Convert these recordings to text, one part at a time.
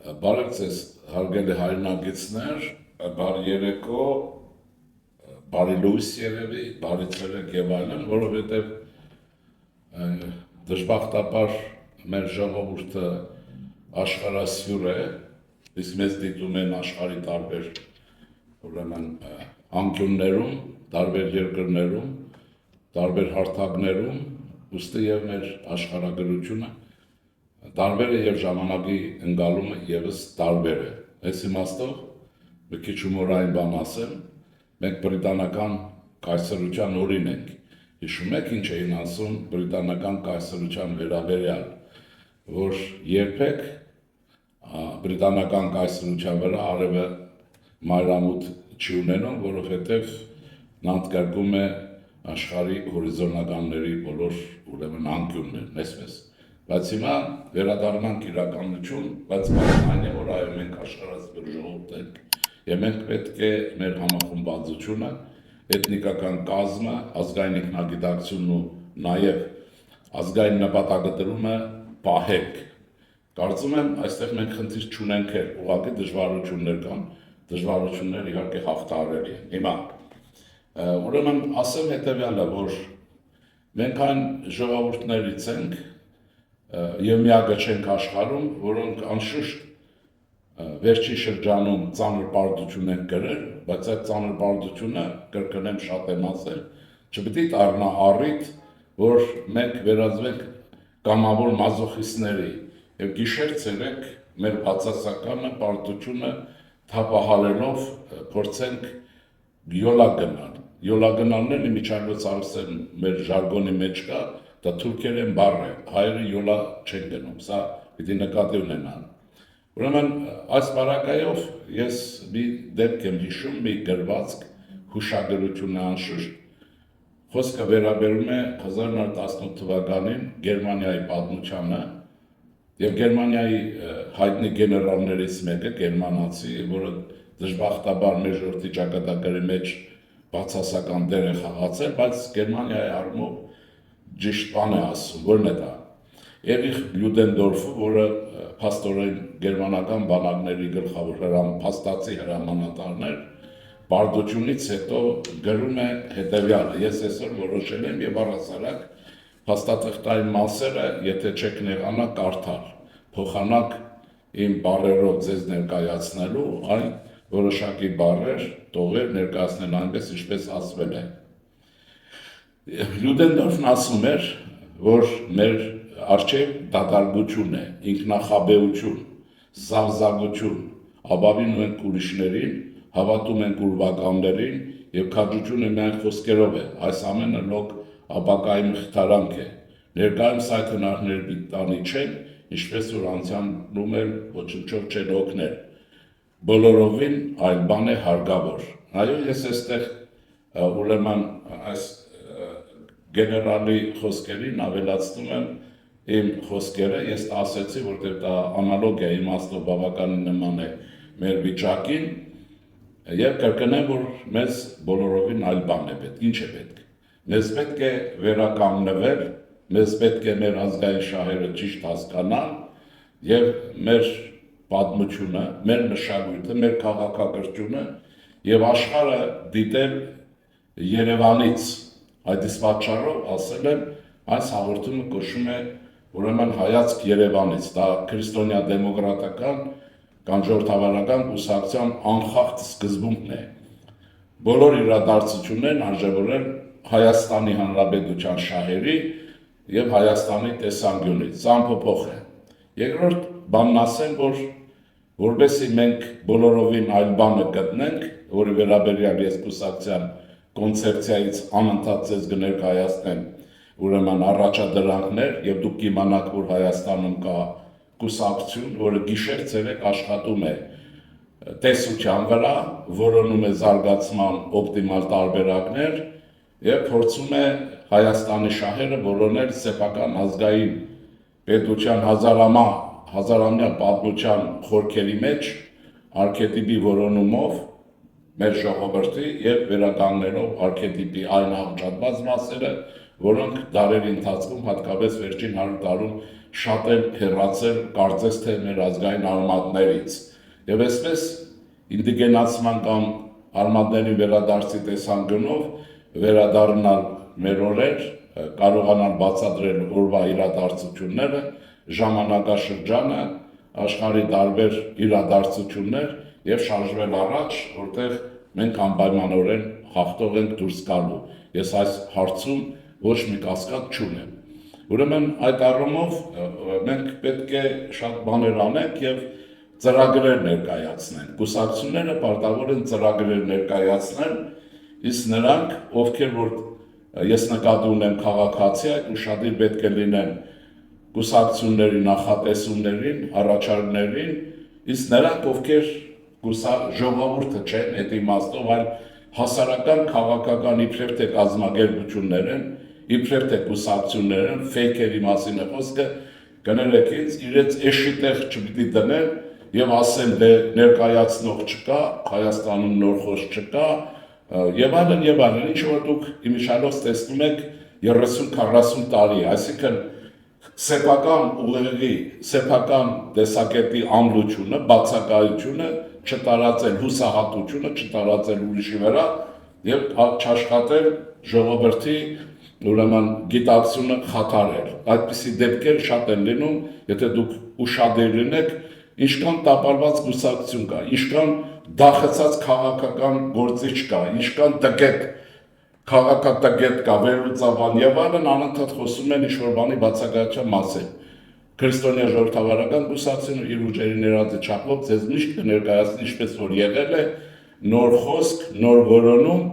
Բարև ձեզ, հարգելի հայրենակիցներ, բարի երեկո, բարի լույս երևի, բարի ցերեկ եւ այլն, որովհետեւ դժբախտաբար մեր ժողովուրդը աշխարհասյուր է, իսկ մեզ դիտում են աշխարհի տարբեր ուրեմն անկյուններում, տարբեր երկրներում, տարբեր հարթակներում, ուստի եւ մեր աշխարհագրությունը տարբեր է եւ ժամանակի ընկալումը եւս տարբեր է։ Այս իմաստով մի քիչ հումորային բան ասեմ, մենք բրիտանական կայսրության օրին ենք։ Հիշում եք ինչ էին ասում բրիտանական կայսրության վերաբերյալ, որ երբեք բրիտանական կայսրության վրա արևը մայրամուտ չի ունենում, որովհետեւ նա ընդգրկում է աշխարհի հորիզոնականների բոլոր ուրեմն անկյուններն, այսպես։ Բայց հիմա վերադառնանք իրականություն, բայց այն է, որ այո մենք աշխարհասյուր ժողովուրդ ենք եւ մենք պետք է մեր համախմբվածությունը, էթնիկական կազմը, ազգային ինքնագիտակցությունն ու նաեւ ազգային նպատակադրումը պահենք։ Կարծում եմ այստեղ մենք խնդիր չունենք, ուղղակի դժվարություններ կան, դժվարություններ իհարկե հաղթահարելի են։ Հիմա ուրեմն ասեմ հետեւյալը, որ մենք այն ժողովուրդներից ենք եւ միակը չենք աշխարհում, որոնք անշուշտ վերջի շրջանում ծանր պարտություն են կրել, բայց այդ ծանր պարտությունը կրկնեմ շատ եմ ասել, չպետք է դառնա առիթ, որ մենք վերածվենք կամավոր մազոխիստների եւ գիշեր ցերեկ մեր բացասականը պարտությունը թափահարելով փորձենք յոլա գնալ։ Յոլա գնալն էլ միջայլոց արսեն մեր ժարգոնի մեջ կա, դա թուրքերեն բառ է, հայերը յոլա չեն գնում, սա պիտի նկատի ունենան։ Ուրեմն այս բարակայով ես մի դեպք եմ հիշում, մի գրվածք, հուշագրություն է անշուշտ, խոսքը վերաբերում է 1918 թվականին Գերմանիայի պատմությանը եւ Գերմանիայի հայտնի գեներալներից մեկը, գերմանացի, որը դժբախտաբար մեր ժողովրդի ճակատագրի մեջ բացասական դեր է խաղացել, բայց Գերմանիայի առումով ճիշտ բան է ասում, որն է դա։ Էրիխ Լյուդենդորֆը, որը փաստորեն գերմանական բանակների գլխավոր փաստացի հրամանատարն էր, բարդությունից հետո գրում է հետևյալը. ես այսօր որոշել եմ եւ առասարակ փաստաթղթային մասերը, եթե չեք նեղանա, կարդալ, փոխանակ իմ բառերով ձեզ ներկայացնելու այն որոշակի բառեր, տողեր ներկայացնել այնպես, ինչպես ասվել է։ Լյուդենդորֆն ասում էր, որ մեր առջև դատարկություն է, ինքնախաբեություն, սավզագություն, ապավինում ենք ուրիշներին, հավատում ենք ուրվականներին եւ քաջությունը միայն խոսքերով է, այս ամենը լոկ ապակայի մխիթարանք է։ Ներկայումս այդ հնարքները պիտանի չեն, ինչպես որ անցյալում էլ ոչնչով չեն օգնել։ Բոլորովին այլ բան է հարկավոր։ Այո, ես այստեղ ուրեմն այս գեներալի խոսքերին ավելացնում եմ իմ խոսքերը, ես ասեցի, որտեղ դա անալոգիա իմաստով բավականին նման է մեր վիճակին եւ կրկնեմ, որ մեզ բոլորովին այլ բան է պետք, ինչ է պետք։ Մեզ պետք է վերականգնվել, մեզ պետք է մեր ազգային շահերը ճիշտ հասկանալ եւ մեր պատմությունը, մեր մշակույթը, մեր քաղաքակրթությունը եւ աշխարհը դիտել Երևանից։ Այդ իսկ պատճառով ասել եմ, այս հաղորդումը կոչվում է ուրեմն հայացք Երևանից, դա քրիստոնյա դեմոկրատական կամ ժողովրդավարական կուսակցության անխախտ սկզբունքն է։ Բոլոր իրադարձություններն արժևորել Հայաստանի Հանրապետության շահերի եւ Հայաստանի տեսանկյունից, սա անփոփոխ է։ Երկրորդ բանն ասեմ, որ որովհետեւ մենք բոլորովին այլ բանը գտնենք, որի վերաբերյալ ես կուսակցության կոնցեպցիայից անընդհատ ձեզ կներկայացնեմ ուրեմն առաջադրանքներ եւ դուք կիմանաք, որ Հայաստանում կա կուսակցություն, որը գիշեր ցերեկ աշխատում է տեսության վրա, որոնում է զարգացման օպտիմալ տարբերակներ եւ փորձում է Հայաստանի շահերը որոնել սեփական ազգային պետության հազարամյա պատմության խորքերի մեջ արքետիպի որոնումով մեր ժողովրդի եւ վերականգնելով արքետիպի այն աղճատված մասերը, որոնք դարերի ընթացքում հատկապես վերջին 100 տարում շատ են հեռացել կարծես թե մեր ազգային արմատներից։ Եվ այսպես ինդիգենացման կամ արմատների վերադարձի տեսանկյունով վերադառնալ մեր օրեր, կարողանալ բացատրել օրվա իրադարձությունները, ժամանակաշրջանը, աշխարհի տարբեր իրադարձություններ եւ շարժվել առաջ, որտեղ մենք անպայմանորեն հաղթող ենք դուրս գալու։ Ես այս հարցում ոչ մի կասկած չունեմ։ Ուրեմն այդ առումով մենք պետք է շատ բաներ անենք եւ ծրագրեր ներկայացնենք։ Կուսակցությունները պարտավոր են ծրագրեր ներկայացնել, իսկ նրանք, ովքեր որ ես նկատի ունեմ քաղաքացի, այդ ուշադիր պետք է լինեն կուսակցությունների նախատեսումներին, առաջարկներին, իսկ նրանք, ովքեր ժողովուրդը չեն, այդ իմաստով, այլ հասարակական քաղաքական իբրև թե կազմակերպություններ են, իբրև թե կուսակցություններ են, ֆեյքերի մասին է խոսքը, կներեք ինձ, իրենց էշի տեղ չպիտի դնեն եւ ասեն դե ներկայացնող չկա, Հայաստանում նոր խոսք չկա, եւ այլն, ինչ որ դուք իմիջիալով տեսնում եք 30-40 տարի, այսինքն սեփական ուղեղի, սեփական տեսակետի ամլությունը, բացակայությունը, չտարածել հուսահատությունը, չտարածել ուրիշի վրա եւ չաշխատել ժողովրդի ուրեմն գիտակցությունը խաթարել։ Այդպիսի դեպքեր շատ են լինում, եթե դուք ուշադիր լինեք, ինչքան տապալված կուսակցություն կա, ինչքան դախեցած քաղաքական գործիչ կա, ինչքան տգետ քաղաքատգետ կա, վերլուծաբան եւ այլն անընդհատ խոսում են ինչ-որ բանի բացակայության մասին։ Քրիստոնյա ժողովրդավարական կուսակցությունը իր ուժերի ներածի չափով ձեզ միշտ կներկայացնի ինչպես որ եղել է, նոր խոսք, նոր որոնում,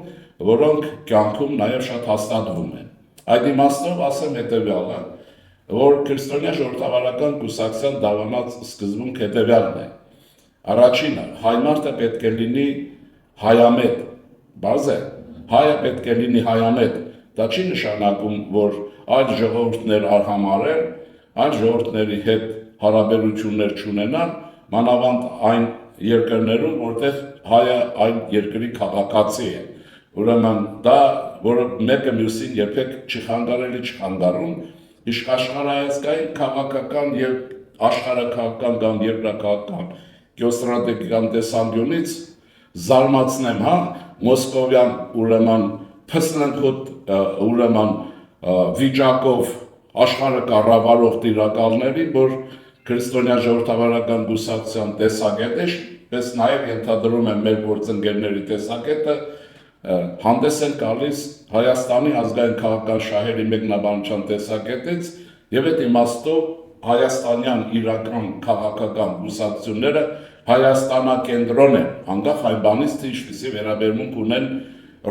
որոնք կյանքում նաեւ շատ հաստատվում են։ Այդ իմաստով ասեմ հետեւյալը, որ քրիստոնյա ժողովրդավարական կուսակցության դավանած սկզբունք հետեւյալն է։ Առաջինը, հայ մարդը պետք է լինի հայամետ, բարձ է, հայը պետք է լինի հայամետ, դա չի նշանակում, որ այլ ժողովուրդներ արհամարել, այլ ժողովուրդների հետ հարաբերություններ չունենան, մանավանդ այն երկրներում, որտեղ հայը այն երկրի քաղաքացի է։ Ուրեմն դա, որ մեկը մյուսին երբեք չխանգարելի չխանգարում, իսկ աշխարհայացքային քաղաքական եւ աշխարհաքաղաքական կամ երկրաքաղաքական գեոստրատեգիական տեսանկյունից զարմացնեմ, մոսկովյան ուրեմն փսնանքոտ ուրեմն վիճակով աշխարհը կառավարող տիրակալների, որ քրիստոնյա ժողովրդավարական կուսակցության տեսակետը, պես նաև ենթադրում եմ մեր գործընկերների տեսակետը, հանդես են գալիս Հայաստանի ազգային քաղաքական շահերի մեկնաբանության տեսակետից եւ այդ իմաստով հայաստանյան իրական քաղաքական կուսակցությունները Հայաստանակենտրոն են, անկախ այն բանից, թե ինչպիսի վերաբերմունք ունեն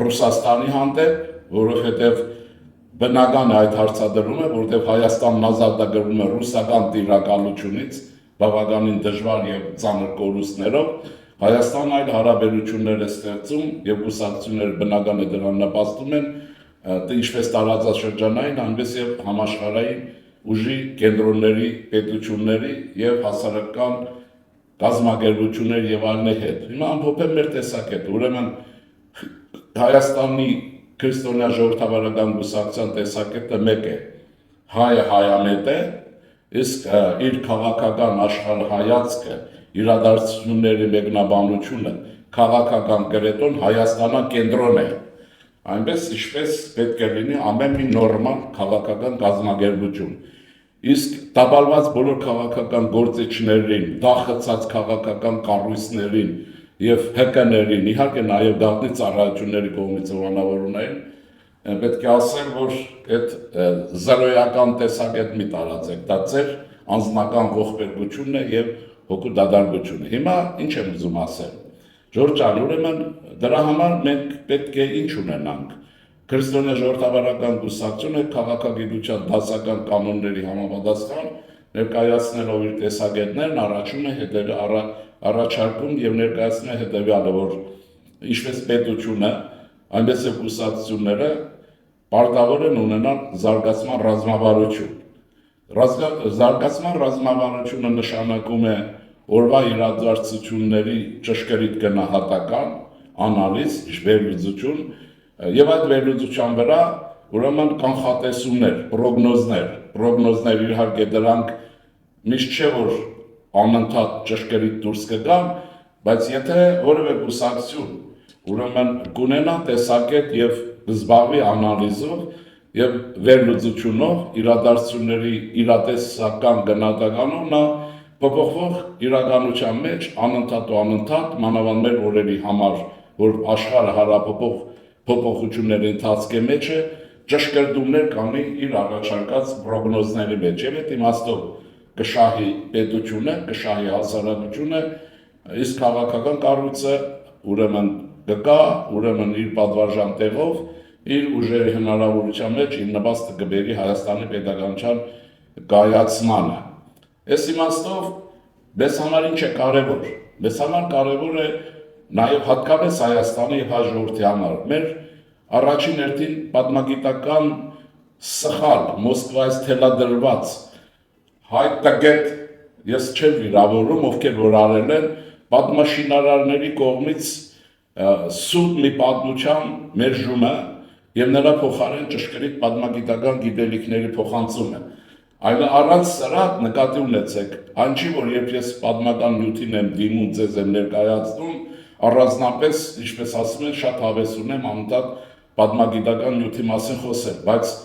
Ռուսաստանի հանդեպ, որովհետև բնական է այդ հարցադրումը, որովհետև Հայաստանն ազատագրվում է ռուսական տիրակալությունից, բավականին դժվար եւ ծանր կորուստներով, Հայաստանն այլ հարաբերություններ է ստեղծում եւ կուսակցությունները բնական է դրան նպաստում են, ինչպես տարածաշրջանային, այնպես եւ համաշխարհային ուժի կենտրոնների, պետությունների եւ հասարակական կազմակերպությունների եւ այլնի հետ։ Հիմա ամփոփեմ մեր տեսակետը, ուրեմն Հայաստանի քրիստոնյա ժողովրդավարական կուսակցության տեսակետը մեկ է, հայը հայամետ է, իսկ իր քաղաքական աշխարհայացքը, իրադարձությունների մեկնաբանությունը, քաղաքական կրետոն Հայաստանակենտրոն է, այնպես ինչպես պետք է լինի ամեն մի նորմալ քաղաքական կազմակերպություն։ Իսկ տապալված բոլոր քաղաքական գործիչներին, դախեցած քաղաքական կառույցներին եւ ՀԿ-ներին, իհարկե նաեւ գաղտնի ծառայությունների կողմից ողանավորներին, պետք է ասեմ, որ այդ զրոյական տեսակետ մի տարածեք, դա ձեր անձնական ողբերգությունն է եւ հոգու դադարությունը։ Հիմա ինչ եմ ուզում ասել։ Ժորժ ջան, ուրեմն դրա համար մենք պետք է ինչ ունենանք։ Քրիստոնյա ժողովրդավարական կուսակցությունը քաղաքագիտության դասական կանոնների համապատասխան ներկայացնելով իր տեսակետներն առաջարկում եւ ներկայացնում է հետեւյալը, որ ինչպես պետությունը, այնպես եւ կուսակցությունները պարտավոր են ունենալ զարգացման ռազմավարություն։ Զարգացման ռազմավարությունը նշանակում է օրվա իրադարձությունների ճշգրիտ գնահատական, անալիզ, վերլուծություն եւ այդ վերլուծության վրա ուրեմն կանխատեսումներ, պրոգնոզներ, պրոգնոզներ իհարկե դրանք միշտ չէ որ անընդհատ ճշգրիտ դուրս կգան, բայց եթե որևէ կուսակցություն ուրեմն կունենա տեսակետ եւ զբաղվի անալիզով եւ վերլուծությունով իրադարձությունների իրատեսական գնահատականով նա փոփոխվող իրականության մեջ անընդհատ մանավանդ մեր օրերի համար, որ աշխարհը հարաբերող փոփոխությունների ընթացքի մեջ է, ճշգրտումներ կանի իր առաջարկած պրոգնոզների մեջ եւ այդ իմաստով կշահի պետությունը, կշահի հասարակությունը, իսկ քաղաքական կառույցը ուրեմն կգա, ուրեմն իր պատվարժան տեղով իր ուժերի հնարավորության մեջ իր նպաստը կբերի Հայաստանի պետականության կայացմանը։ Այս իմաստով մեզ համար ինչ է կարևոր։ Մեզ համար կարևոր է նաև հատկապես Հայաստանի եւ հայ ժողովրդի համար։ Մեր առաջին հերթին պատմագիտական սխալ Մոսկվայից թելադրված հայտագետ ես չեմ վիրավորում, ովքեր որ արել են պատմաշինարարների կողմից սուտ մի պատմության մերժումը եւ նրա փոխարեն ճշգրիտ պատմագիտական գիտելիքների փոխանցումը։ Այլ առանց սրա նկատի ունեցեք, այն չի որ երբ ես պատմական նյութին եմ դիմում, ձեզ եմ ներկայացնում, առանձնապես, ինչպես ասում են, շատ հավես ունեմ անընդհատ պատմագիտական նյութի մասին խոսել, բայց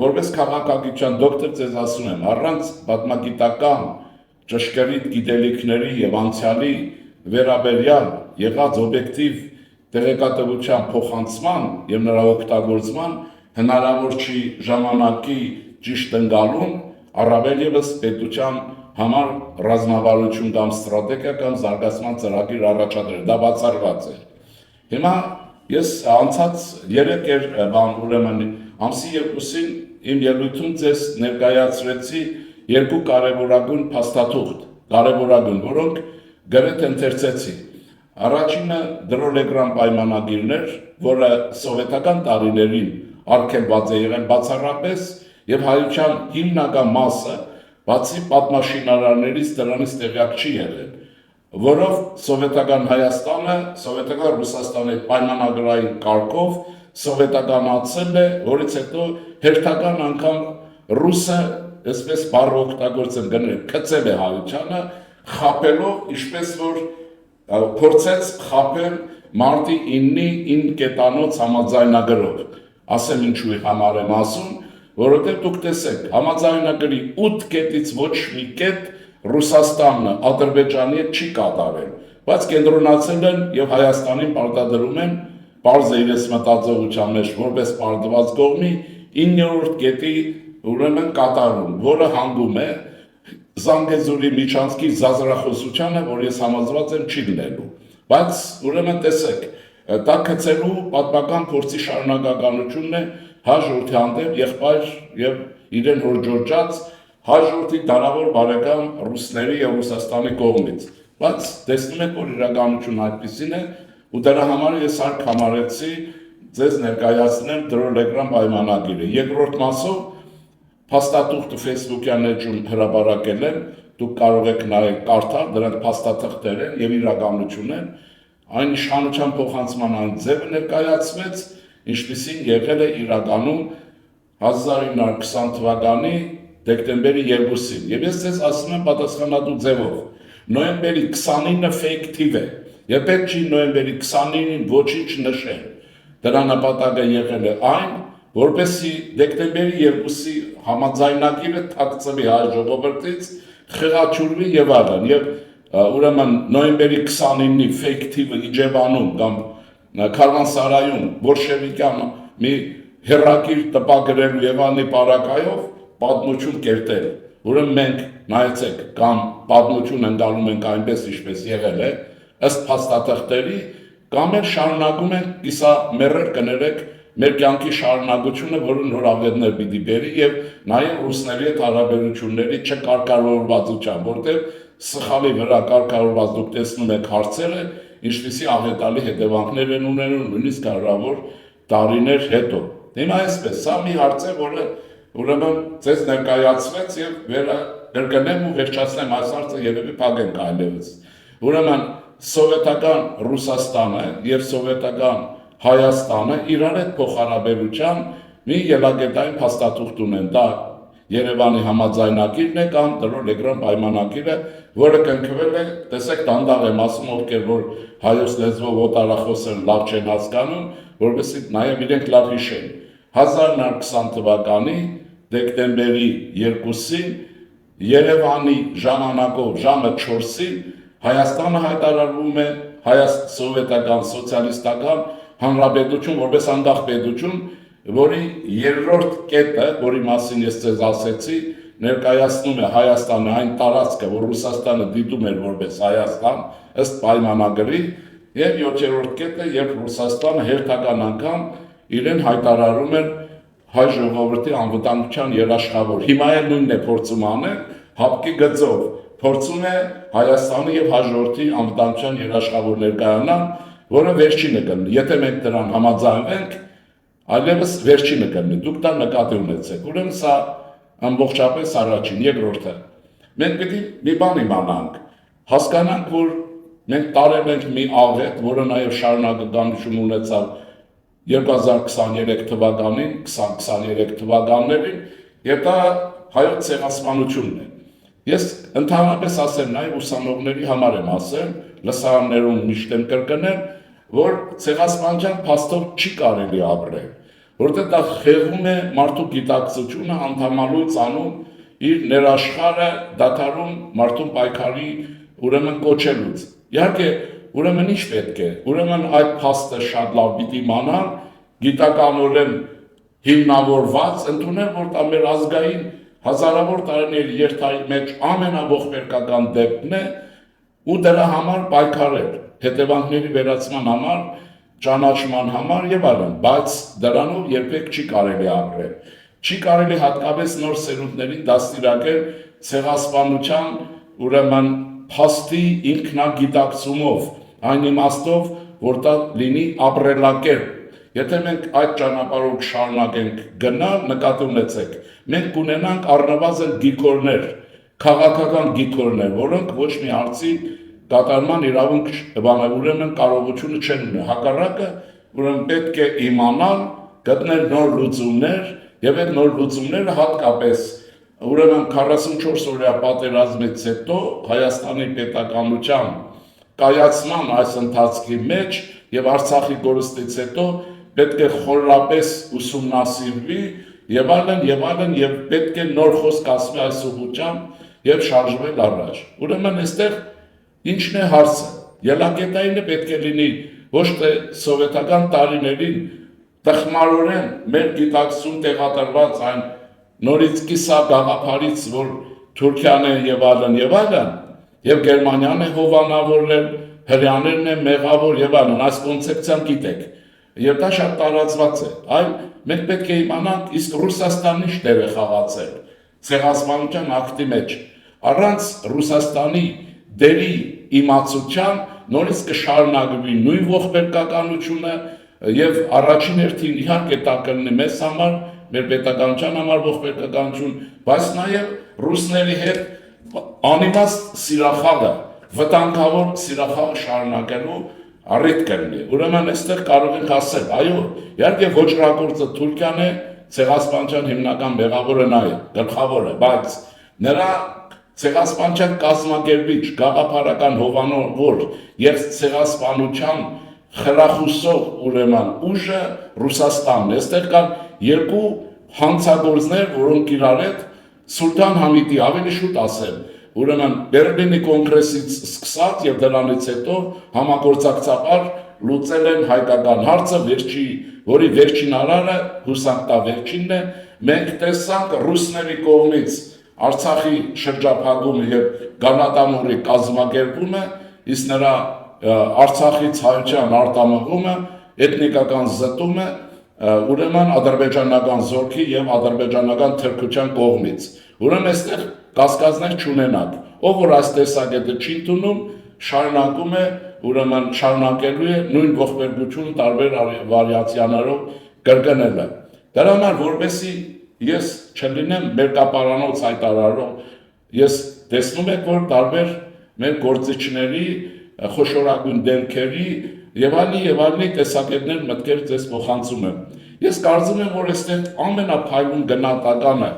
որպես քաղաքագիտության դոկտոր ձեզ ասում եմ, առանց պատմագիտական ճշգրիտ գիտելիքների եւ անցյալի վերաբերյալ եղած օբյեկտիվ տեղեկատվության փոխանցման եւ նրա օգտագործման հնարավոր չի ժամանակի ճիշտ ընկալում, առավել եւս պետության համար ռազմավարություն կամ ստրատեգիա կամ զարգացման ծրագիր առաջադրել, դա բացառված է։ Հիմա ես անցած 3 ուրեմն ամսի 2-ին իմ ելույթում ձեզ ներկայացրեցի 2 կարևորագույն փաստաթուղթ, որոնք գրեթե ընթերցեցի։ Առաջինը դրոլեգրամ պայմանագիրներ, որը սովետական տարիներին արգելված է եղել բացառապես եւ հայության հիմնական մասը, բացի պատմաշինարարներից դրանից տեղյակ չի եղել, որով սովետական Հայաստանը, սովետական Ռուսաստանի պայմանագրային կարգով սովետականացել է, որից հետո հերթական անգամ ռուսը, այսպես բառը օգտագործեմ գնել, քծել է հայությանը, խաբելով, ինչպես որ փորձեց խաբել մարտի 9-ի 9 կետանոց համաձայնագրով։ Ասեմ ինչու համար եմ ասում, որովհետև դուք տեսեք, համաձայնագրի 8 կետից ոչ մի կետ Ռուսաստանը Ադրբեջանի հետ չի կատարել, բայց կենտրոնացել են եւ Հայաստանին պարտադրում են պարզ է իրենց մտածողության մեջ որպես պարտված կողմի 9-րդ կետի ուրեմն կատարում, որը հանգում է Զանգեզուրի միջանցքի զազրախոսությանը, որ ես համոզված եմ չի լինելու, բայց ուրեմն տեսեք, դա գծելու պատմական փորձի շարունակականությունն է հայ ժողովրդի հանդեպ եղբայր եւ իրեն հորժորջած հայ ժողովրդի դարավոր բարեկամ ռուսների եւ Ռուսաստանի կողմից, բայց տեսնում եք, որ իրականությունը այդպեսին է, ու դրա համար ես հարկ համարեցի ձեզ ներկայացնել դրոլեգրամ պայմանագիրը։ Երկրորդ մասով փաստաթուղթը Facebook-յան էջում հրապարակել եմ, դուք կարող եք նայել կարդալ, դրանք փաստաթղթեր են եւ իրականություն են, այն իշխանության փոխանցման այն ձևը ներկայացվեց, ինչպիսին եղել է իրականում 1920 թվականի դեկտեմբերի 2-ին։ Եվ ես ձեզ ասում եմ պատասխանատու ձևով, նոյեմբերի 29-ը fake թիվ է, եւ պետք չի նոյեմբերի 29-ին ոչինչ նշել։ Դրա նպատակը եղել է այն, որպեսզի դեկտեմբերի 2-ի համաձայնագիրը թաքցվի հայ ժողովրդից, խղաչուրվի եւ այլն, եւ ուրեմն նոյեմբերի 29-ի fake թիվը Իջևանում կամ Քարվանսարայում բոլշևիկյան մի հերակիր տպագրելու եւ անի պարակայով պատմություն կերտել։ Ուրեմն մենք նայեցեք կամ պատմություն ընկալում ենք այնպես ինչպես եղել է, ըստ փաստաթղթերի, կամ էլ շարունակում ենք իսա մեռել կներեք մեր կյանքի շարունակությունը, որը նորավետներ պիտի բերի եւ նաեւ ռուսների հետ հարաբերությունների չկարգավորվածության, որտեղ սխալի վրա կարգավորված դուք տեսնում եք հարցերը, ինչպիսի աղետալի հետևանքներ են ունենում նույնիսկ հարյուրավոր տարիներ հետո։ Հիմա այսպես, սա մի հարց է, որը ուրեմն ձեզ ներկայացվեց եւ կրկնեմ ու վերջացնեմ այս հարցը երևի փակենք այլևս։ Ուրեմն սովետական Ռուսաստանը եւ սովետական Հայաստանը իրար հետ փոխհարաբերության մի ելակետային փաստաթուղթ ունեն, դա Երևանի համաձայնագիրն է կամ Տերոլեգրամ պայմանագիրը, որը կնքվել է, տեսեք դանդաղ եմ ասում, ովքեր որ հայոց լեզվով օտարախոս են լավ չեն հասկանում, որովհետեւ նաև իրենք լավ հիշեն 1920 թվականի դեկտեմբերի 2-ին Երևանի ժամանակով ժամը 4-ին Հայաստանը հայտարարվում է Սովետական սոցիալիստական հանրապետություն որպես անկախ պետություն, որի երրորդ կետը, որի մասին ես ձեզ ասեցի, ներկայացնում է Հայաստանը այն տարածքը, որ Ռուսաստանը դիտում էր որպես Հայաստան, ըստ պայմանագրի, եւ 7-րդ կետը, երբ Ռուսաստանը հերթական անգամ իրեն հայտարարում էր հայ ժողովրդի անվտանգության երաշխավոր։ Հիմա էլ նույնն է փորձում անել, հապկի գծով փորձում է Հայաստանի եւ հայ ժողովրդի անվտանգության երաշխավոր ներկայանալ, որը վերջինը կլինի։ Եթե մենք դրան համաձայնվենք, այլևս վերջինը կլինի։ Դուք դա նկատի ունեցեք։ Ուրեմն սա ամբողջապես առաջին, երկրորդը։ Մենք պետք է մի բան իմանանք, հասկանանք, որ մենք տարել ենք մի աղետ, որը նաեւ շարունակականություն ունեցավ 2023 թվականին, 2023 թվականներին, եւ դա հայոց ցեղասպանությունն է։ Ես ընդհանրապես ասեմ նաեւ ուսանողների համար եմ ասել, լսարաններում միշտ եմ կրկնել, որ ցեղասպանության փաստով չի կարելի ապրել, որտեղ դա խեղում է մարդու գիտակցությունը, անդամալույց անում իր ներաշխարը դադարում մարդուն պայքարի ուրեմն կոչելուց։ Իհարկե, ուրեմն ինչ պետք է։ Ուրեմն այդ փաստը շատ լավ պիտի իմանալ, գիտականորեն հիմնավորված, ընդունել, որ դա մեր ազգային հազարավոր տարիների երթայի մեջ ամենաողբերգական դեպքն է ու դրա համար պայքարել, հետևանքների վերացման համար, ճանաչման համար եւ այլն, բայց դրանով երբեք չի կարելի ապրել։ Չի կարելի հատկապես նոր սերունդներին դաստիարակել ցեղասպանության ուրեմն փաստի ինքնագիտակցումով, այն իմաստով, որ դա լինի ապրելակերպ։ Եթե մենք այդ ճանապարհով շարունակենք գնալ, նկատի ունեցեք, մենք կունենանք առնվազն գիքորներ, քաղաքական գիքորներ, որոնք ոչ մի հարցի կատարման իրավունք ուրեմն կարողությունը չեն ունի։ Հակառակը, ուրեմն պետք է իմանալ, գտնել նոր լուծումներ, եւ այդ նոր լուծումները հատկապես ուրեմն 44 օրյա պատերազմից հետո Հայաստանի պետականության կայացման այս ընթացքի մեջ եւ Արցախի կորստից հետո պետք է խորապես ուսումնասիրվի եւ այլն եւ պետք է նոր խոսք ասվի այս ուղղությամբ եւ շարժվել առաջ։ Ուրեմն այստեղ ինչն է հարցը։ Ելակետայինը պետք է լինի ոչ թե սովետական տարիներին տխմարորեն մեր գիտակցություն տեղադրված այն նորից կիսա գաղափարից, որ Թուրքիան է եւ այլն եւ Գերմանիան է հովանավորել, հրյաներն է մեղավոր եւ այլն, այս կոնցեպցիան գիտեք։ Եվ դա շատ տարածված է, այլ մենք պետք է իմանանք իսկ Ռուսաստանն ինչ դեր է խաղացել ցեղասպանության ակտի մեջ։ Առանց Ռուսաստանի դերի իմացության նորից կշարունակվի նույն ողբերգականությունը եւ առաջին հերթին իհարկե դա կլինի մեզ համար, մեր պետականության համար ողբերգականություն, բայց նաեւ ռուսների հետ անիմաստ սիրախաղը, վտանգավոր սիրախաղը շարունակելու առիթ կլինի։ Ուրեմն այստեղ կարող ենք ասել, այո, իհարկե ոչռագործը Թուրքիան է, ցեղասպանության հիմնական մեղավորը նա է, գլխավորը, բայց նրա ցեղասպանության կազմակերպիչ, գաղափարական հովանավոր եւ ցեղասպանության խրախուսող ուրեմն ուժը Ռուսաստանն է։ Այստեղ կան երկու հանցագործներ, որոնք իրար հետ Սուլթան Համիդի, ավելի շուտ ասեմ, ուրեմն Բերլինի կոնգրեսից սկսած եւ դրանից հետո համագործակցաբար լուծել են հայկական հարցը, որի վերջին արարը հուսանք վերջինն է, մենք տեսանք ռուսների կողմից Արցախի շրջափակումը եւ Գանադամուրի կազմակերպումը, իսկ նրա Արցախից հայության արտամղումը, էթնիկական զտումը ուրեմն ադրբեջանական զորքի եւ ադրբեջանական թրքության կողմից։ Ուրեմն այստեղ կասկածներ չունենանք, ով որ այս տեսակետը չի ընդունում, շարունակում է ուրեմն շարունակելու է նույն ողբերգություն տարբեր վարիացիաներով կրկնելը։ Դրա համար որպեսի ես չլինեմ մերկապարանոց հայտարարող, ես տեսնում եք, որ տարբեր մեր գործիչների խոշորագույն դեմքերի եւ այլնի տեսակետներ մտքեր ձեզ փոխանցում եմ։ Ես կարծում եմ, որ այստեղ ամենափայլուն գնահատականը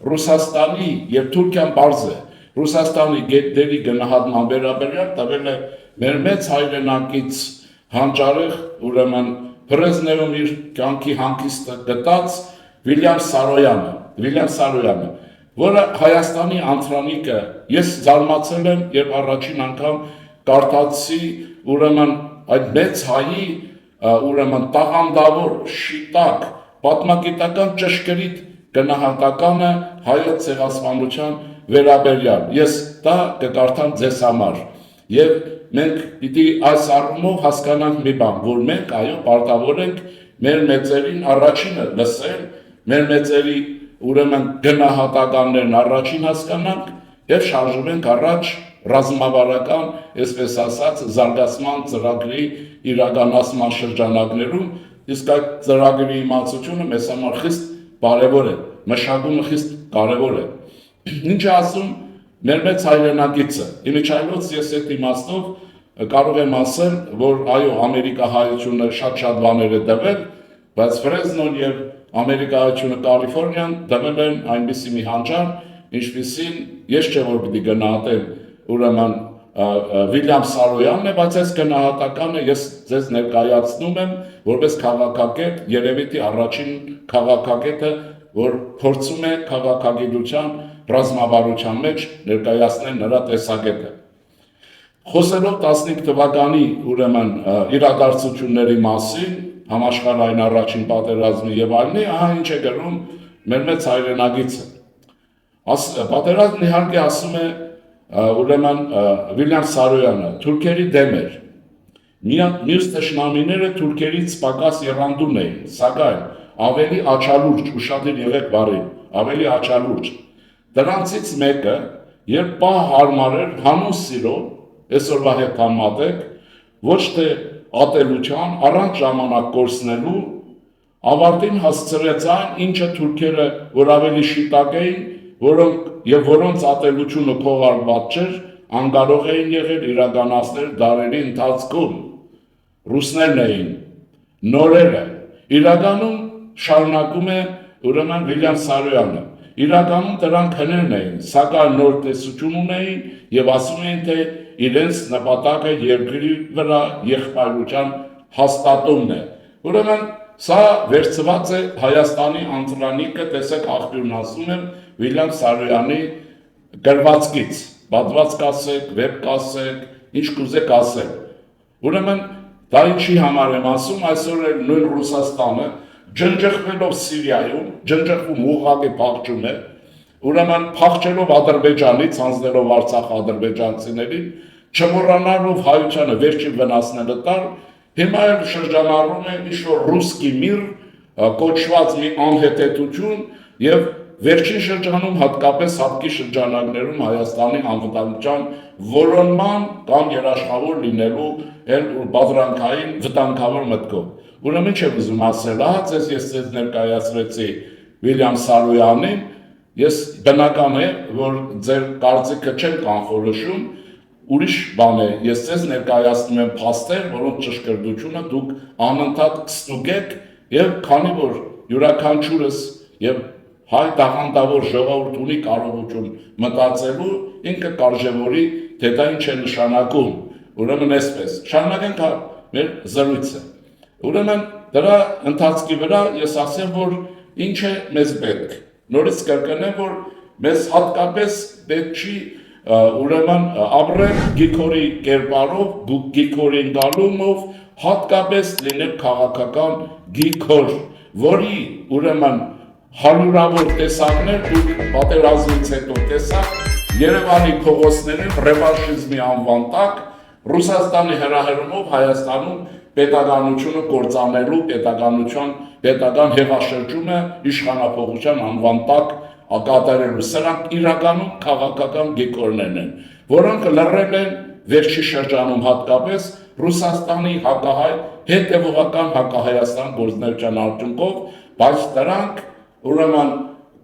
Ռուսաստանի եւ Թուրքիան բարձ է։ Ռուսաստանի գետերի գնահատման վերաբերյալ տվել է մեր մեծ հայրենակից հանճարեղ, ուրեմն Բրեզնևում իր կյանքի հանգիստը գտած Վիլյամ Սարոյանը, որը Հայաստանի անդրանիկը, ես զարմացել եմ, երբ առաջին անգամ կարդացի ուրեմն այդ մեծ հայի ուրեմն տաղանդավոր շիտակ պատմագիտական ճշգրիտ գնահատականը հայոց ցեղասպանության վերաբերյալ։ Ես դա կկարդամ ձեզ համար։ Եվ մենք պիտի այս առումով հասկանանք մի բան, որ մենք այո պարտավոր ենք մեր մեծերին առաջինը լսել, մեր մեծերի ուրեմն գնահատականներն առաջին հասկանանք եւ շարժվենք առաջ ռազմավարական, այսպես ասած, զարգացման ծրագրի իրականացման շրջանակներում, իսկ այդ ծրագրի իմացությունը մեզ համար խիստ կարևոր է, մշակումը խիստ կարևոր է։ Ինչ ասում մեր մեծ հայրենակիցը, իմիջայլոց ես այդ իմաստով կարող եմ ասել, որ այո, ամերիկահայությունը շատ բաներ է տվել, բայց Ֆրեզնոն եւ ամերիկահայությունը Կալիֆոռնիան տվել են այնպիսի մի հանճար, ինչպիսին ես չէ որ պիտի գնահատեմ ուրեմն Վիլյամ Սարոյանն է, բայց այս գնահատականը ես ձեզ ներկայացնում եմ որպես քաղաքագետ, երևի առաջին քաղաքագետը, որ փորձում է քաղաքագիտության ռազմավարության մեջ ներկայացնել նրա տեսակետը։ Խոսելով 15 թվականի ուրեմն իրադարձությունների մասին, համաշխարհային առաջին պատերազմի եւ այլնի, ահա ինչ է գրում մեր մեծ հայրենագիծը։ Պատերազմն իհարկե ասում է ուրեմն Վիլյամ Սարոյանը թուրքերի դեմ էր։ Մյուս թշնամիները թուրքերից պակաս եռանդուն էին, սակայն ավելի աչալուրջ, ուշադիր եղեք բարին, ավելի աչալուրջ։ Դրանցից մեկը, երբ պահ հարմարեր հանուն սիրո, այսօրվա հետ համատեք, ոչ թե ատելության, առանց ժամանակ կորցնելու, ավարտին հասցրեց այն, ինչը թուրքերը, որ ավելի շիտակ էին, որոնց ատելությունը փողարված չէր, անկարող էին եղել իրականացնել դարերի ընթացքում։ Ռուսներն էին, նորերը, իրականում շարունակում է ուրեմն Վիլյամ Սարոյանը, իրականում դրանք հներն էին, սակայն նոր տեսություն ունեին եւ ասում էին, թե իրենց նպատակը երկրի վրա եղբայրության հաստատումն է։ Ուրեմն սա վերցված է Հայաստանի անդրանիկը, տեսեք աղբյուրն ասում եմ, Վիլյամ Սարոյանի գրվածքից, պատված կասեք, վեպ կասեք, ինչ կուզեք ասեք։ Ուրեմն դա ինչի համար եմ ասում, այսօր էլ նույն Ռուսաստանը ջնջխվելով Սիրիայում, ջնջխվում ուղղակի փախչում է, ուրեմն փախչելով Ադրբեջանից, հանձնելով Արցախ ադրբեջանցիներին, չմոռանալով հայությանը վերջին վնասները տալ, հիմա էլ շրջանառվում է ինչ-որ ռուսկի միր կոչված մի անհետեթություն եւ վերջին շրջանում հատկապես հատկի շրջանակներում Հայաստանի անվտանգության որոնման կամ երաշխավոր լինելու բادرանքային վտանգավոր մտքով։ Ուրեմն ինչ եմ ուզում ասել, ահա ես ներկայացրեցի Վիլյամ Սարոյանին, ես բնական է, որ ձեր կարծիքը չեմ կանխորոշում, ուրիշ բան է, ես ձեզ ներկայացնում եմ փաստեր, որոնց ճշգրտությունը դուք անընդհատ կստուգեք եւ քանի որ յուրաքանչյուրս եւ հայ տաղանդավոր ժողովուրդ ունի կարողություն մտածելու, ինքը կարժևորի, թե դա ինչ է նշանակում։ Ուրեմն այսպես, շարունակենք մեր զրույցը։ Ուրեմն դրա ընթացքի վրա ես ասեմ, որ ինչ է մեզ պետք։ Նորից կրկնեմ, որ մեզ հատկապես պետք չի ուրեմն ապրել գիքորի կերպարով, գիքորի ընկալումով, հատկապես լինել քաղաքական գիքոր, որի ուրեմն հարյուրավոր տեսակներ դուք պատերազմից հետո տեսակ Երևանի փողոցներում ռևանշիզմի անվան տակ Ռուսաստանի հրահրումով Հայաստանում պետականությունը կործանելու պետական հեղաշրջումը իշխանափոխության անվան տակ կատարելու։ Սրանք իրականում քաղաքական գիքորներն են, որոնք լռել են վերջի շրջանում հատկապես Ռուսաստանի հետևողական հակահայաստան գործունեության արդյունքով, բայց դրանք ուրեմն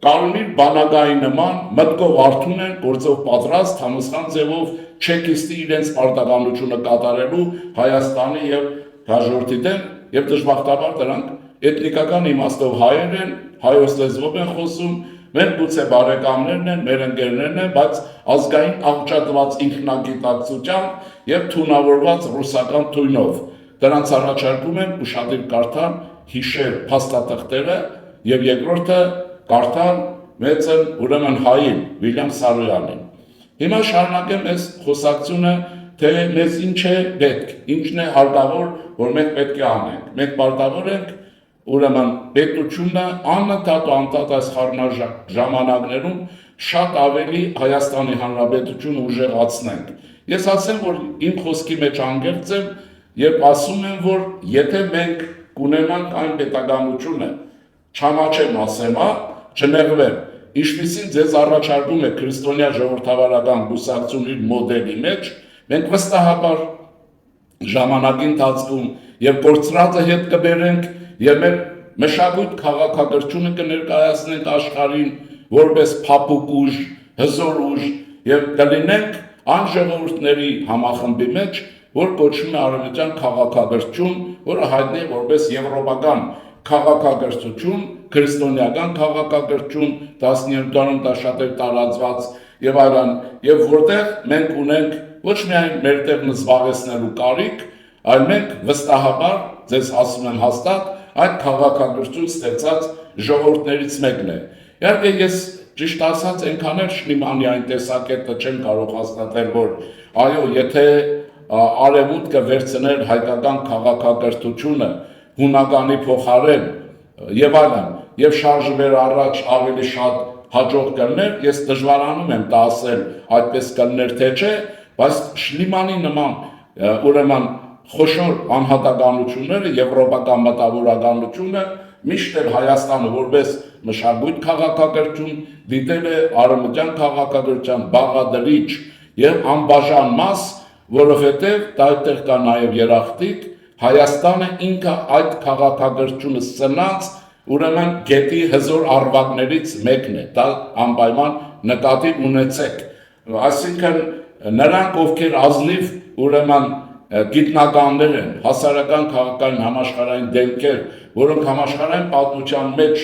կարմիր բանակայի նման մտքով արթուն են, գործով պատրաստ, համըսխան ձևով չեկիստի իրենց պարտականությունը կատարելու Հայաստանի եւ հաջորդի դեմ եւ դժբախտաբար դրանք էթնիկական իմաստով հայեր են, հայոց լեզվով են խոսում, Մեր գուցե բարեկամներն են, մեր ընկերներն են, բայց ազգային աղճատված ինքնագիտակցությամբ եւ թունավորված ռուսական թույնով։ Դրանց առաջարկում եմ ուշադիր կարդալ հիշել փաստաթղթերը եւ երկրորդը կարդալ մեծն ուրեմն հային Վիլյամ Սարոյանին։ Հիմա շարունակեմ այս խոսակցությունը, թե մեզ ինչ է պետք, ինչն է հարկավոր, որ մենք պետք է անենք։ Մենք պարտավոր ենք ուրեմն պետությունը անընդհատ ու անդադար այս խառնաժ ժամանակներում շատ ավելի Հայաստանի Հանրապետությունը ուժեղացնենք։ Ես ասեմ, որ իմ խոսքի մեջ անգերց եմ եւ ասում եմ, որ եթե մենք կունենանք այն պետականությունը, չամաչեմ ասեմ, չնեղվեմ, ինչպիսին ձեզ առաջարկում է քրիստոնյա ժողովրդավարական կուսակցության իր մոդելի մեջ, մենք վստահաբար ժամանակի ընթացքում եւ կորցրածը հետ կբերենք եւ մեր մշակույթ քաղաքակրթությունը կներկայացնենք աշխարհին որպես փափուկ ուժ, հզոր ուժ եւ կլինենք այն ժողովուրդների համախմբի մեջ, որ կոչվում է արևմտյան քաղաքակրթություն, որը հայտնի է որպես եվրոպական քաղաքակրթություն, քրիստոնեական քաղաքակրթություն 17-րդ դարում դա շատ է տարածված եւ այլն, եւ որտեղ մենք ունենք ոչ միայն մեր տեղն զբաղեցնելու կարիք, այլ մենք վստահաբար, ձեզ ասում եմ հաստատ, այդ քաղաքակրթություն ստեղծած ժողովուրդներից մեկն է։ Իհարկե ես ճիշտ ասած այնքան էլ Շլիմանի այն տեսակետը չեմ կարող հաստատել, որ այո, եթե արևմուտքը վերցներ հայկական քաղաքակրթությունը հունականի փոխարեն եւ այլն, եւ շարժվեր առաջ ավելի շատ հաջող կլներ, ես դժվարանում եմ դա ասել, այդպես կլներ թե չէ, բայց Շլիմանի նման ուրեմն խոշոր անհատականությունները, եվրոպական մտավորականությունը միշտ էլ Հայաստանը որպես մշակույթ քաղաքակրթություն դիտել է արևմտյան քաղաքակրթության բաղադրիչ եւ անբաժան մաս, որովհետեւ դա այդտեղ կա նաեւ երախտիկ, Հայաստանը ինքը այդ քաղաքակրթությունը սնած ուրեմն գետի հզոր արվակներից մեկն է, դա անպայման նկատի ունեցեք, այսինքն նրանք, ովքեր ազնիվ ուրեմն գիտնականներ են, հասարակական քաղաքային համաշխարհային դեմքեր, որոնք համաշխարհային պատմության մեջ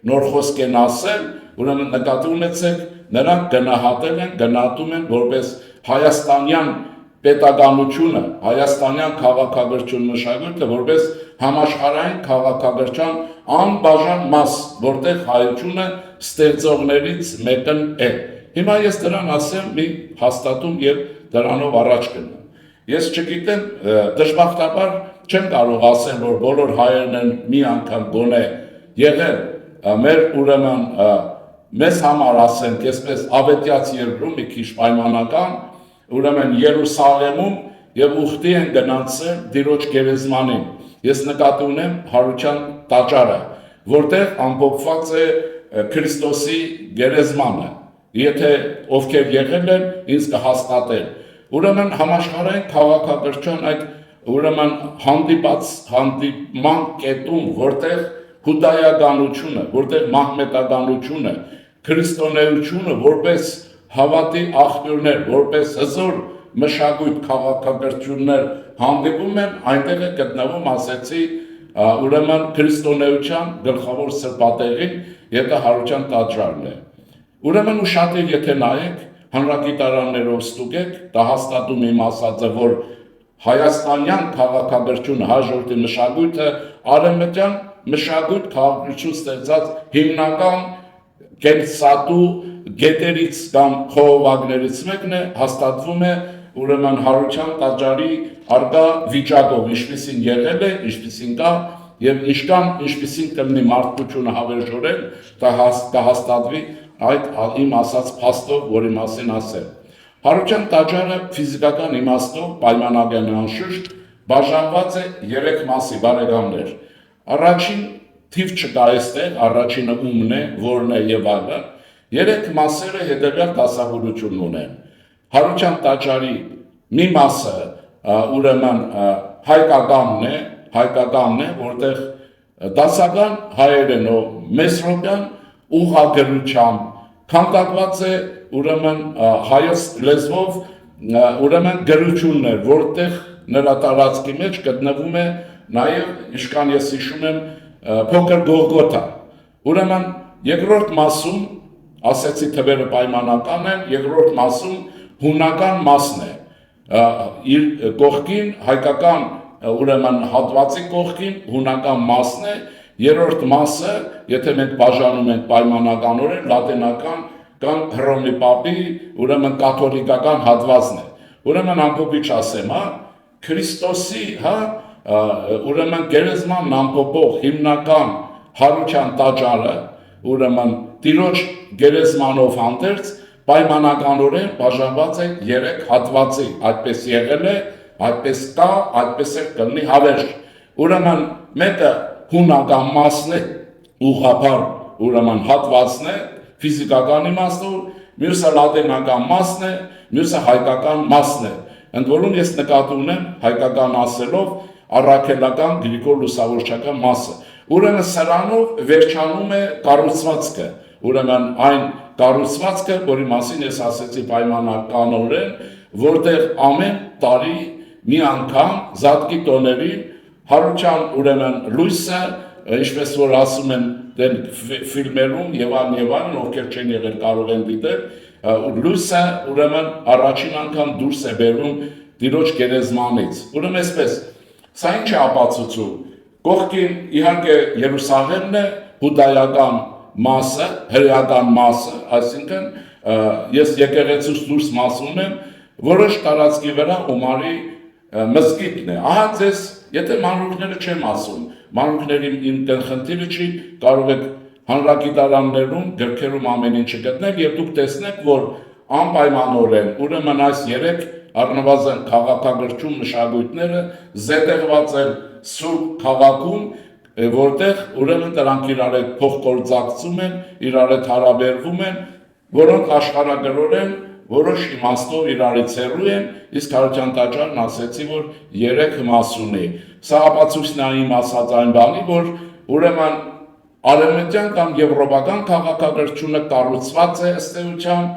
նոր խոսք են ասել, ուրեմն նկատի ունեցեք, նրանք գնահատել են, գնահատում են որպես հայաստանյան պետականությունը, հայաստանյան քաղաքակրթություն մշակույթը որպես համաշխարհային քաղաքակրթության անբաժան մաս, որտեղ հայությունը ստեղծողներից մեկն է։ Հիմա ես դրան ասեմ մի հաստատում եւ դրանով առաջ գնամ։ Ես չգիտեմ, դժբախտաբար չեմ կարող ասել, որ բոլոր հայերն են մի անգամ գոնե եղել մեր ուրեմն մեզ համար ասենք, այսպես ավետյաց երկրում մի քիչ պայմանական, ուրեմն Երուսաղեմում եւ ուխտի են գնացել Տիրոջ գերեզմանին։ Ես նկատի ունեմ Հարության տաճարը, որտեղ ամփոփված է Քրիստոսի գերեզմանը։ Եթե ովքեր եղել են, ինձ կհաստատեն։ Ուրեմն համաշխարհային քաղաքակրթության այդ ուրեմն հանդիպման կետում, որտեղ հուդայականությունը, որտեղ մահմետականությունը, քրիստոնեությունը որպես հավատի աղբյուրներ, որպես հզոր մշակույթ քաղաքակրթություններ հանդիպում են, այնտեղ է գտնվում, ասեցի, ուրեմն քրիստոնեության գլխավոր սրբատեղին, եթե Հարության տաճարն է։ Ուրեմն ուշադիր եթե նայեք, հանրագիտարաններով ստուգեք, դա հաստատում իմ ասածը, որ հայաստանյան քաղաքակրթությունը, հաջորդի մշակույթը արևմտյան մշակույթ քաղաքակրթություն ստեղծած հիմնական կենսատու գետերից կամ խողովակներից մեկն է, հաստատվում է ուրեմն Հարության տաճարի արկա վիճակով, ինչպիսին եղել է, ինչպիսին կա եւ ինչպիսին կլինի մարդկությունը հավերժորեն, դա հաստատվի այդ իմ ասած փաստով, որի մասին ասել։ Հարության տաճարը ֆիզիկական իմաստով պայմանական անշուշտ բաժանված է 3 մասի, բարեկամներ։ Առաջին թիվ չկա այստեղ, առաջինը ումն է, որն է եւ այլն։ 3 մասերը հետեւյալ դասավորություն ունեն։ Հարության տաճարի մի մասը ուրեմն հայկականն է, որտեղ դասական հայերենով, մեսրոպյան ուղղագրությամբ քանդակված է ուրեմն հայոց լեզվով ուրեմն գրություններ, որտեղ նրա տարածքի մեջ գտնվում է նաև, ինչքան ես հիշում եմ, փոքր Գողգոթա։ Ուրեմն երկրորդ մասում ասեցի թվերը պայմանական են, երկրորդ մասում հունական մասն է, իր կողքին հայկական ուրեմն հատվածի կողքին հունական մասն է, երրորդ մասը, եթե մենք բաժանում ենք պայմանականորեն, լատինական կամ Հռոմի պապի, ուրեմն կաթոլիկական հատվածն է։ Ուրեմն ամփոփիչ ասեմ, Քրիստոսի, ուրեմն գերեզմանն ամփոփող հիմնական հարության տաճարը, ուրեմն Տիրոջ գերեզմանով հանդերձ պայմանականորեն բաժանված է 3 հատվածի, այդպես եղել է, այդպես կա, այդպես է կլինի հավերժ։ Ուրեմն մեկը հունական մասն է, ուղղափառ ուրեմն հատվածն է, ֆիզիկական իմաստով, մյուսը լատինական մասն է, մյուսը հայկական մասն է։ Ընդ որում ես նկատի ունեմ հայկական ասելով առաքելական գրիգոր լուսավորչական մասը։ Ուրեմն սրանով վերջանում է կառուցվածքը, ուրեմն այն կառուցվածքը, որի մասին ես ասեցի պայմանականորեն, որտեղ ամեն տարի մի անգամ Զատկի տոներին հարության ուրեմն լույսը, ինչպես որ ասում են ֆիլմերում եւ այլն, ովքեր չեն եղել կարող են դիտել, լույսը ուրեմն առաջին անգամ դուրս է բերում Տիրոջ գերեզմանից։ Ուրեմն այսպես, սա ինչ է ապացուցում։ Կողքին իհարկե Երուսաղեմն է, հուդայական մասը, հրեական մասը, այսինքն ես եկեղեցուց դուրս մաս ունեմ, որոշ տարածքի վրա Օմարի մզկիթն է։ Ահա ձեզ, եթե մանրուքները չեմ ասում, մանրուքների իմ խնդիրը չի, կարող եք հանրագիտարաններում, գրքերում ամեն ինչը գտնել եւ դուք տեսնեք, որ անպայմանորեն ուրեմն այս 3 առնվազն քաղաքագրչում մշակույթները զետեղված են Սուրբ քաղաքում, որտեղ ուրեմն դրանք իրար հետ փոխգործակցում են, իրար հետ հարաբերվում են, որոնք աշխարհագրորեն որոշ իմաստով իրարից հեռու են, իսկ Հարության տաճարն ասեցի, որ 3 մաս ունի։ Սա ապացույցն է իմ ասած այն բանի, որ ուրեմն արևմտյան կամ եվրոպական քաղաքագրությունը կառուցված է ըստ էության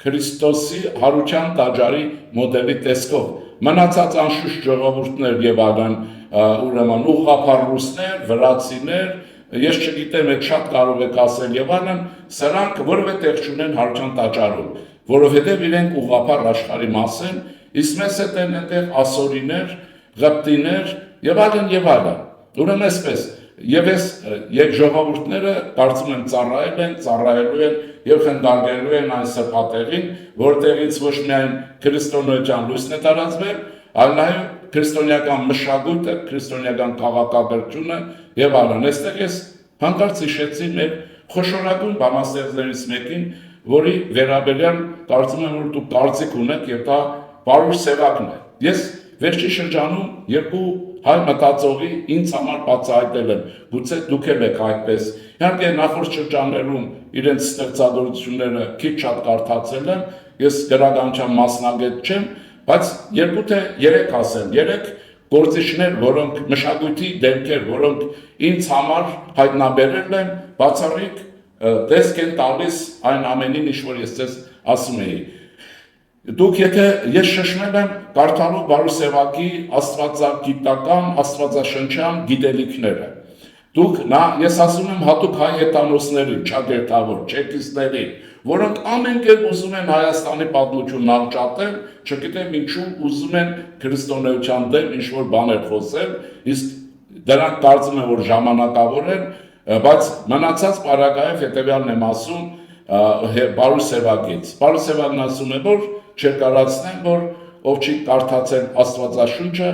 Քրիստոսի Հարության տաճարի մոդելի տեսքով։ Մնացած անշուշտ ժողովուրդներ եւ այլն, ուրեմն ուղղափառ ռուսներ, վրացիներ, ես չգիտեմ, այդ շատ կարող եք ասել եւ այլն, սրանք որևէ տեղ չունեն Հարության տաճարում, որովհետեւ իրենք ուղղափառ աշխարհի մաս են, իսկ մեզ հետ են այնտեղ ասորիներ, ղպտիներ եւ այլն եւ այլն։ Ուրեմն այսպես, եւ այս ժողովուրդները կարծում եմ ծառայելու են եւ խնդարգելու են այն սրբատեղին, որտեղից ոչ միայն քրիստոնեական լույսն է տարածվել, այլ նաեւ քրիստոնեական մշակույթը, քրիստոնեական քաղաքագրությունը եւ այլն։ Այստեղ ես հանկարծ հիշեցի մեր խոշորագույն բանաստեղծներից մեկին, որի վերաբերյալ կարծում եմ, որ դուք կարծիք ունեք եւ դա Պարուշ Սևակն է։ Ես վերջի շրջանում 2 հայ մտածողի ինձ համար բացահայտել են, գուցե դուք եք այդպես։ Իհարկե նախորդ շրջաններում իրենց ստեղծագործությունները քիչ շատ կարդացել եմ, ես գրականության մասնագետ չեմ, բայց 2 թե 3 ասեմ, 3 գործիչներ, որոնք մշակույթի դեմքեր, որոնք ինձ համար հայտնաբերել են, բացառիկ տեսք են տալիս այն ամենին, ինչ որ ես ձեզ ասում էի։ Դուք եթե ես շշմել եմ կարդալով Պարուշ Սևակի աստվածագիտական, աստվածաշնչյան գիտելիքները։ Դուք ես ասում եմ հատուկ հայ հետանոսներին, ճակերտավոր, չեկիստներին, որոնք ամեն կերպ ուզում են Հայաստանի պատմությունն անջատել, չգիտեմ ինչու ուզում են քրիստոնեության դեմ ինչ-որ բաներ խոսել, իսկ դրանք կարծում եմ, որ ժամանակավոր են, բայց մնացած պարագայով հետևյալն եմ ասում Պարուշ Սևակից։ Պարուշ Սևակն ասում է, որ չկարացնեմ, որ ով չի կարդացել Աստվածաշունչը,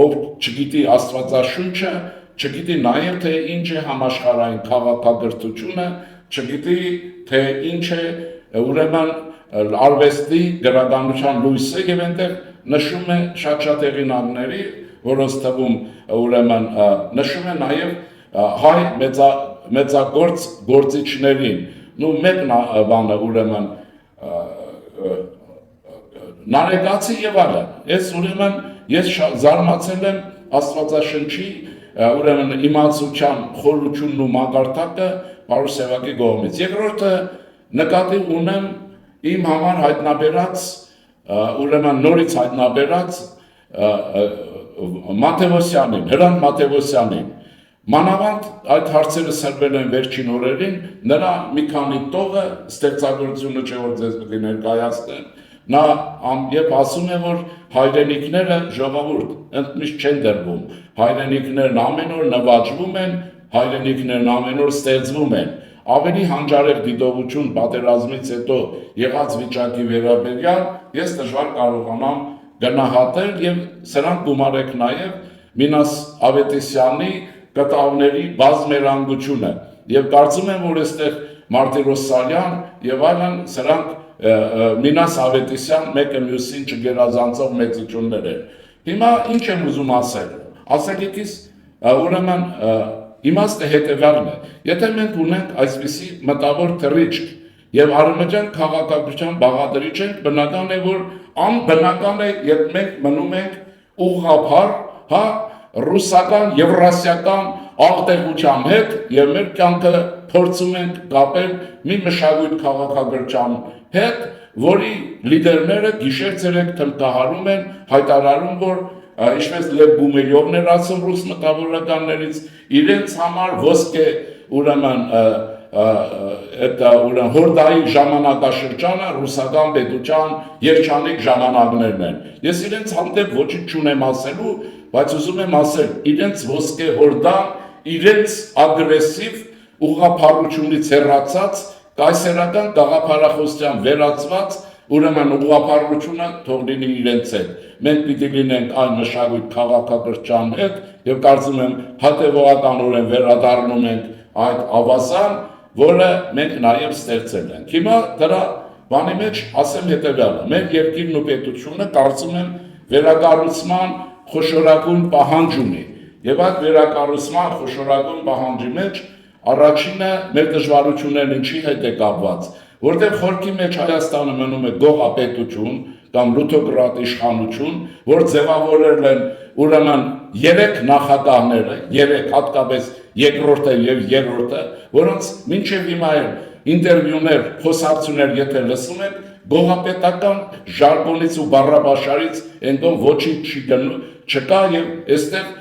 ով չգիտի Աստվածաշունչը, չգիտի նաև թե ինչ է համաշխարհային քաղաքագրությունը, չգիտի թե ինչ է ուրեմն արվեստի գրականության լույսը եւ այնտեղ նշում է շատ հեղինակների, որոնց թվում ուրեմն նշում է նաև հայ մեծագործ գործիչներին։ Մեկ բանը ուրեմն Նարեկացի եւ այլն։ Ես ուրեմն ես զարմացել եմ Աստվածաշնչի ուրեմն իմացության խորությունն ու մակարդակը Պարուշ Սևակի կողմից։ Երկրորդը նկատի ունեմ իմ համար հայտնաբերած ուրեմն նորից հայտնաբերած Մատթեոսյանին, Հրանտ Մատթեոսյանին, Մանավանդ այդ հարցերը սրվել են վերջին օրերին, նրա մի քանի տողը ստեղծագործությունը չէ որ ձեզ պետք է ներկայացնեմ, նա եւ ասում է որ հայրենիքները ժողովուրդ ընդմիշտ չեն դրվում, հայրենիքներն ամեն օր նվաճվում են, հայրենիքներն ամեն օր ստեղծվում են, ավելի հանճարեղ դիտողություն պատերազմից հետո եղած վիճակի վերաբերյալ ես դժվար կարողանամ գնահատել եւ սրանք գումարեք նաեւ Մինաս Ավետիսյանի կտավների բազմերանգությունը եւ կարծում եմ որ այստեղ Մարտիրոսյան եւ այլն սրանք Մինաս Ավետիսյան մեկը մյուսին չգերազանցող մեծություններ են։ Հիմա ինչ եմ ուզում ասել։ Ասելիքիս ուրեմն իմաստը հետևյալն է։ Եթե մենք ունենք այսպիսի մտավոր թռիչք եւ արևմտյան քաղաքականության բաղադրիչ ենք, բնական է որ անբնական է, երբ մենք մնում ենք ուղղափառ, հա, ռուսական, եվրասիական աղտեղության հետ եւ մեր կյանքը փորձում ենք կապել մի մշակույթ քաղաքագրության հետ, որի լիդերները գիշեր-ցերեկ տնկահարում են, հայտարարում, որ ինչպես Լև Գումիլյովն էր ասում ռուս մտավորականներից, իրենց համար ոսկե ուրեմն հորդայի ժամանակաշրջանը ռուսական պետության երջանիկ ժամանակներն են։ Ես իրենց հանդեպ ոչինչ չունեմ ասելու, բայց ուզում եմ ասել, իրենց ոսկե հորդան, իրենց ագրեսիվ ուղղափառությունից հեռացած, կայսերական գաղափարախոսության վերածված, ուրեմն ուղղափառությունը թող լինի իրենց հետ։ Մենք պիտի լինենք այն մշակույթ քաղաքակրթության հետ եւ կարծում եմ հատեւողականորեն վերադառնում ենք այդ ավազան, որը մենք նաև ստեղծել ենք։ Հիմա դրա բանի մեջ ասեմ հետևյալը. մեր երկիրն ու պետությունը կարծում եմ վերակառուցման խոշորագույն պահանջ ունի եւ այդ վերակառուցման խոշորագույն պահանջի մեջ առաջինը մեր դժվարություններն ինչի հետ է կապված, որտեղ խորքի մեջ Հայաստանը մնում է գողապետություն կամ լութոկրատ իշխանություն, որ ձևավորել են ուրեմն 3 նախագահները, 3 հատկապես երկրորդը եւ երրորդը, որոնց մինչեւ հիմա ինտերվյուներ, խոսակցություններ եթե լսում եք, գողապետական ժարգոնից ու բառաբաշարից այնտեղ ոչինչ չկա եւ այստեղ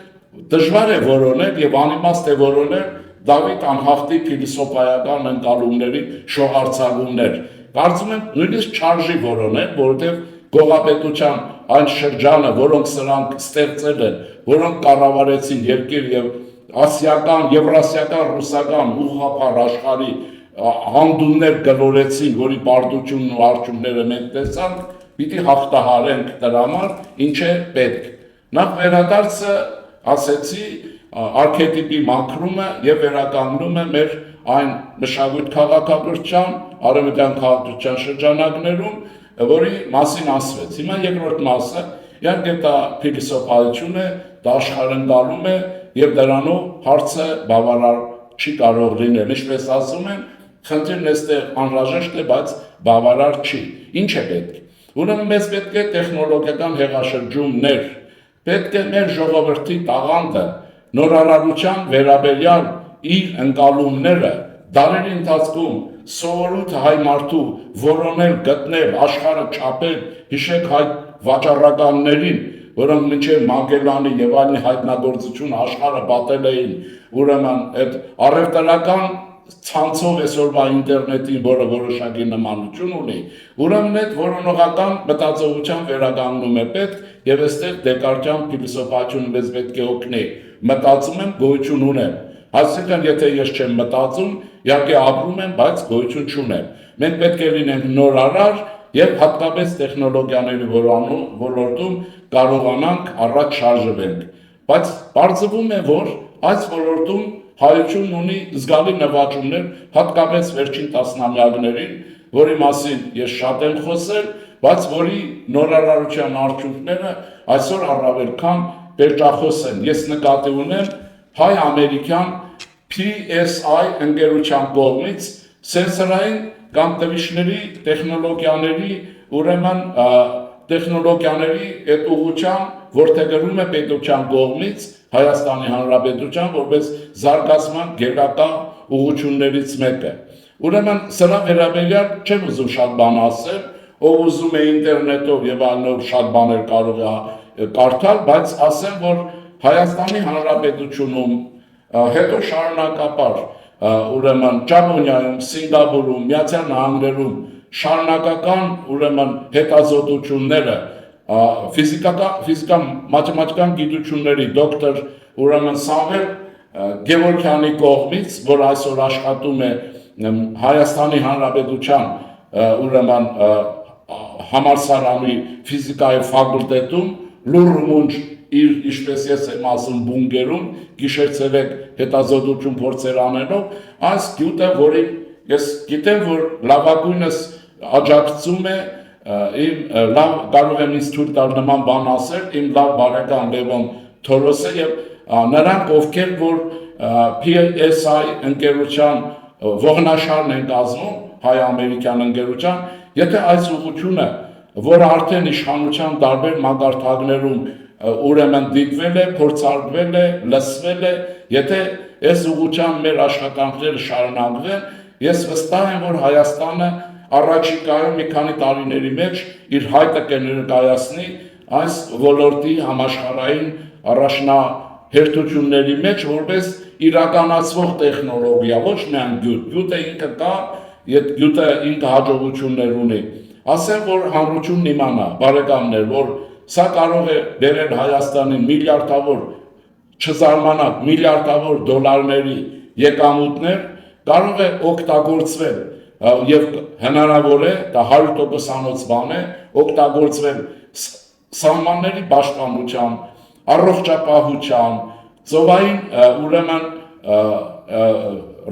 դժվար է որոնել եւ անիմաստ է որոնել Դավիթ անհախտի փիլիսոփայական ընկալումների շողարցակումներ։ Կարծում եմ նույնիսկ չարժի որոնել, որովհետեւ գողապետության այն շրջանը, որոնք սրանք ստեղծել են, որոնք կառավարեցին երկիր եւ ասիական, եվրասիական, ռուսական ուղղափառ աշխարհի հանդուններ գլորեցին, որի բարդությունն ու արդյունքները մենք տեսանք, պիտի հաղթահարենք դրա համար, ինչ է պետք։ Նախ վերադարձը ասեցի արքետիպի մաքրումը եւ վերականգնումը մեր այն մշակույթ քաղաքակրթության, արևմտյան քաղաքակրթության շրջանակներում, որի մասին ասվեց։ Հիմա երկրորդ մասը, իհարկե դա փիլիսոփայություն է, դա աշխարհընկալում է եւ դրանով հարցը բավարար չի կարող լինել։ Ինչպես ասում են, խնդիրն այստեղ անհրաժեշտ է, բայց բավարար չի։ Ինչ է պետք։ Ուրեմն մեզ պետք է տեխնոլոգիական հեղաշրջումներ, պետք է մեր ժողովրդի տաղանդը նորարարության վերաբերյալ իր ընկալումները դարերի ընթացքում սովորույթ հայ մարդու որոնել, գտնել, աշխարհը չափել, հիշեք հայ վաճառականներին, որոնք մինչև Մագելանի եւ այլն հայտնագործություն աշխարհը պատել էին, ուրեմն այդ առևտրական ցանցով այսօրվա ինտերնետին, որը որոշակի նմանություն ունի, ուրեմն այդ որոնողական մտածողության վերականգնում է պետք եւ այստեղ Դեկարտյան փիլիսոփայությունը մեզ պետք է օգնի։ Մտածում եմ, գոյություն ունեմ։ Այսինքն, եթե ես չեմ մտածում, իհարկե ապրում եմ, բայց գոյություն չունեմ։ Մենք պետք է լինենք նորարար եւ հատկապես տեխնոլոգիաների ոլորտում կարողանանք առաջ շարժվենք։ Բայց բարձվում է, որ այս ոլորտում հայությունն ունի զգալի նվաճումներ, հատկապես վերջին տասնամյակներին, որի մասին ես շատ եմ խոսել, բայց որի նորարարության արդյունքները այսօր առավել քան պերճախոս են։ Ես նկատի ունեմ հայ-ամերիկյան PSI ընկերության կողմից սենսորային կամ տվիչների տեխնոլոգիաների, ուրեմն տեխնոլոգիաների այդ ուղղության որդեգրում է պետության կողմից Հայաստանի Հանրապետության որպես զարգացման գերակա ուղղություններից մեկը։ Ուրեմն սրա վերաբերյալ չեմ ուզում շատ բան ասել, ով ուզում է ինտերնետով եւ այլնով շատ բաներ կարող է կարդալ, բայց ասեմ, որ Հայաստանի Հանրապետությունում հետո շարունակապար ուրեմն Ճապոնիայում, Սինգապուրում, Միացյալ Նահանգներում շարունակական ուրեմն հետազոտությունները ֆիզիկա մաթեմատիկական գիտությունների դոկտոր ուրեմն Սամվել Գևորգյանի կողմից, որ այսօր աշխատում է Հայաստանի Հանրապետության ուրեմն համալսարանի ֆիզիկայի ֆակուլտետում լուրջ իր ինչպես ես եմ ասում բունկերում գիշեր-ցերեկ հետազոտություն փորձեր անելով այս գյուտը, որին ես գիտեմ, որ լավագույնս աջակցում է իմ լավ կարող եմ ինձ թույլ տալ նման բան ասել, իմ լավ բարեկամ Լևոն Թորոսը եւ նրանք, ովքեր որ PSI ընկերության ողնաշարն են կազմում, հայ-ամերիկյան ընկերության, եթե այս ուղղությունը, որը արդեն իշխանության տարբեր մակարդակներում ուրեմն դիտվել է, փորձարկվել է, լսվել է, եթե այս ուղղությամբ մեր աշխատանքները շարունակվեն, ես վստահ եմ, որ Հայաստանը առաջիկայում մի քանի տարիների մեջ իր հայտը կներկայացնի այս ոլորտի համաշխարհային առաջնահերթությունների մեջ որպես իրականացվող տեխնոլոգիա, ոչ միայն գյուտ, գյուտը ինքը կա, գյուտը ինքը հաջողություններ ունի։ Ասեմ, որ հանրությունն իմանա, բարեկամներ, որ սա կարող է բերել Հայաստանին միլիարդավոր, չզարմանաք, միլիարդավոր դոլարների եկամուտներ, կարող է օգտագործվել եւ հնարավոր է, դա 100%-անոց բան է, օգտագործվել սահմանների պաշտպանության, առողջապահության, ծովային ուրեմն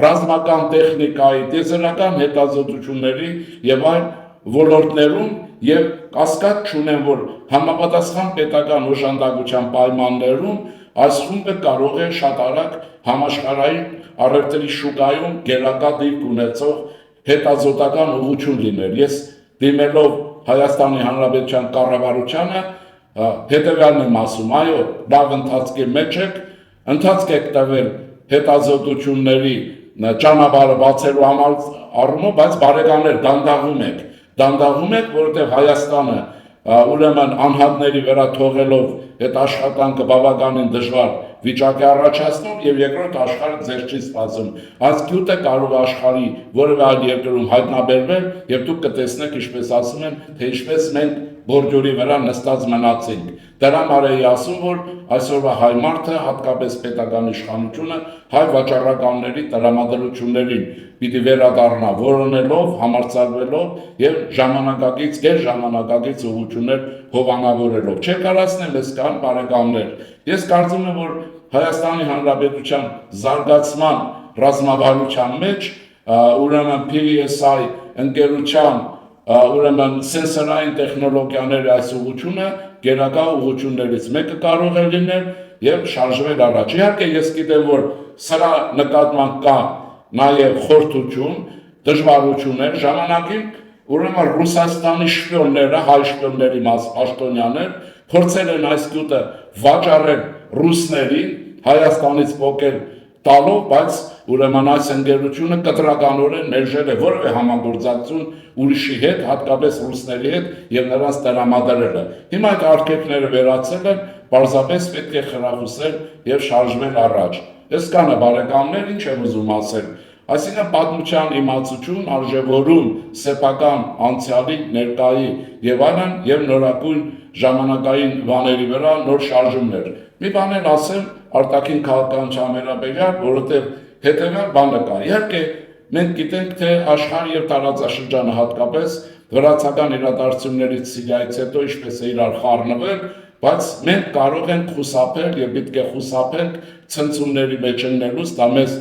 ռազմական տեխնիկայի, տեզերական հետազոտությունների եւ այլ ոլորտներում եւ կասկած չունեմ, որ համապատասխան պետական օժանդակության պայմաններում այս խումբը կարող է շատ արագ համաշխարհային առևտրի շուկայում գերակա դիրք ունեցող հետազոտական ուղղություն լինել։ Ես դիմելով Հայաստանի Հանրապետության կառավարությանը հետևյալն եմ ասում, այո, լավ ընթացքի մեջ եք, ընթացք եք տվել հետազոտությունների ճանապարհը բացելու համար առումով, բայց բարեկամներ դանդաղում եք, որովհետև Հայաստանը ուրեմն անհատների վրա թողելով այդ աշխատանքը բավականին դժվար վիճակի առաջացնում եւ երկրորդ աշխարհը ձեր չի սպասում։ Այս գյուտը կարող է աշխարհի որևէ այլ երկրում հայտնաբերվել եւ դուք կտեսնեք, ինչպես ասում են, թե ինչպես մենք բորջորի վրա նստած մնացինք։ Դրա համար էի ասում, որ այսօրվա հայ մարդը, հատկապես պետական իշխանությունը, հայ վաճառականների տրամադրություններին պիտի վերադառնա, որոնելով, համարձակվելով եւ ժամանակակից, գերժամանակակից ուղղություններ հովանավորելով։ Չկարացնեմ ես կան բարեկամներ։ Ես կարծում եմ, որ Հայաստանի Հանրապետության զարգացման ռազմավարության մեջ ուրեմն PSI ընկերության ուրեմն սենսորային տեխնոլոգիաների այս ուղղությունը գերակա ուղղություններից մեկը կարող է լինել եւ շարժվել առաջ։ Իհարկե ես գիտեմ, որ սրա նկատմամբ կա նաեւ խորհրդություն, դժվարություններ, ժամանակին ուրեմն Ռուսաստանի շպիոնները, հայ շպիոնների պաշտոնյաներ փորձել են այս գյուտը վաճառել ռուսներին, Հայաստանից փոկել տալով, բայց ուրեմն այս ընկերությունը կտրականորեն ներժել է որևէ համագործակցություն ուրիշի հետ, հատկապես ռուսների հետ եւ նրանց տրամադրելը։ Հիմա այդ արգելքները վերացել են, պարզապես պետք է խրախուսել եւ շարժվել առաջ։ Այսքան է բարեկամներ, ինչ եմ ուզում ասել։ Այսինքն պատմության իմացություն, արժևորում սեփական անցյալի, ներկայի եւ այլն եւ նորակույն ժամանակային բաների վրա նոր շարժումներ։ Մի բան էլ ասեմ արտաքին քաղաքականության վերաբերյալ, որովհետեւ հետևյալ բանը կա։ Իհարկե մենք գիտենք, թե աշխարհի եւ տարածաշրջանը հատկապես վրացական իրադարձություններից Սիրիայից հետո ինչպես է իրար խառնվել, բայց մենք կարող ենք խուսափել եւ պետք է խուսափենք ցնցումների մեջ ընկնելուց, դա մեզ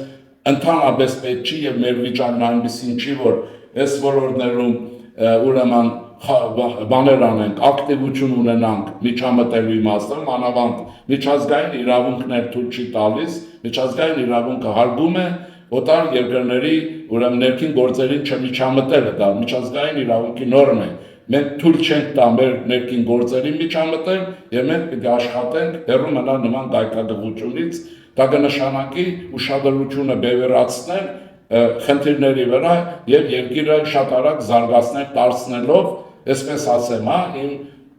ընդհանրապես պետք չի եւ մեր վիճակն այնպեսին չի, որ այս ոլորտներում ուրեմն բաներ անենք, ակտիվություն ունենանք միջամտելու իմաստով, մանավանդ միջազգային իրավունքներ թույլ չի տալիս, միջազգային իրավունքը հարգում է օտար երկրների ուրեմն ներքին գործերին չմիջամտելը, դա միջազգային իրավունքի նորմ է։ Մենք թույլ չենք տա մեր ներքին գործերին միջամտել եւ մենք պետք է աշխատենք հեռու մնալ նման գայթակղությունից, դա կնշանակի ուշադրությունը բևեռացնել խնդիրների վրա եւ երկիրը շատ արագ զարգացնել, դարձնելով, այսպես ասեմ,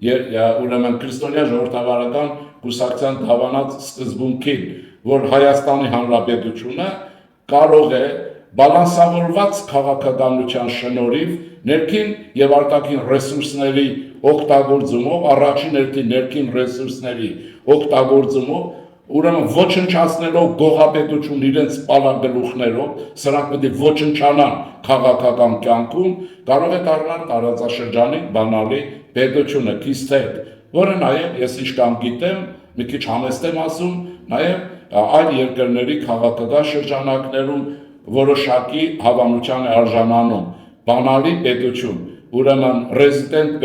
ուրեմն քրիստոնյա ժողովրդավարական կուսակցության դավանած սկզբունքին, որ Հայաստանի Հանրապետությունը կարող է բալանսավորված քաղաքականության շնորհիվ ներքին եւ արտաքին ռեսուրսների օգտագործումով, առաջին հերթին ներքին ռեսուրսների օգտագործումով, ուրեմն ոչնչացնելով գողապետություն իրենց պալագլուխներով, սրանք պետք է ոչնչանան քաղաքական կյանքում, կարող է դառնալ տարածաշրջանի բանալի պետությունը, կիսթետ, որը նաեւ ես ինչքան գիտեմ, մի քիչ համեստ եմ ասում, նաեւ այլ երկրների քաղաքական շրջանակներում որոշակի հավանության է արժանանում բանալի պետություն, ուրեմն ռեզիդենտ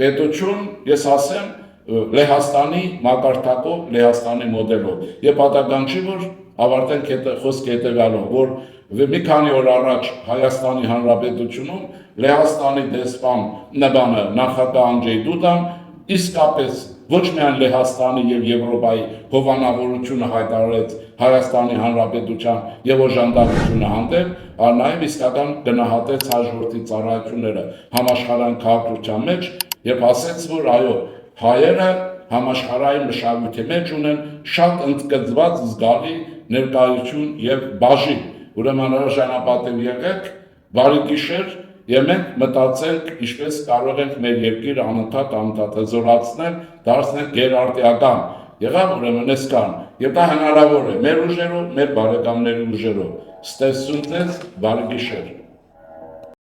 պետություն, ես ասեմ, Լեհաստանի մակարդակով, Լեհաստանի մոդելով, եւ պատահական չի, որ ավարտենք խոսքը հետեւյալով, որ մի քանի օր առաջ Հայաստանի Հանրապետությունում Լեհաստանի դեսպան նախագահ Անդրեյ Դուդան իսկապես ոչ միայն Լեհաստանի եւ Եվրոպայի հովանավորությունը հայտարարեց Հայաստանի Հանրապետության եւ օժանդակությունը հանդեպ, այլ նաեւ իսկական գնահատեց հայ ժողովրդի ծառայությունները համաշխարհային քաղաքության մեջ եւ ասեց, որ այո, հայերը համաշխարհային մշակույթի մեջ ունեն շատ ընդգծված զգալի ներկայություն եւ բաժին, ուրեմն հրաժարապատիվ եղեք, բարի գիշեր, եւ մենք մտածենք ինչպես կարող ենք մեր երկիրը անընդհատ զորացնել, դարձնել գերարտիական։ Եղավ ուրեմն այսքան, եւ դա հնարավոր է մեր ուժերով, մեր բարեկամների ուժերով։ Ստեսություն ձեզ, բարի գիշեր։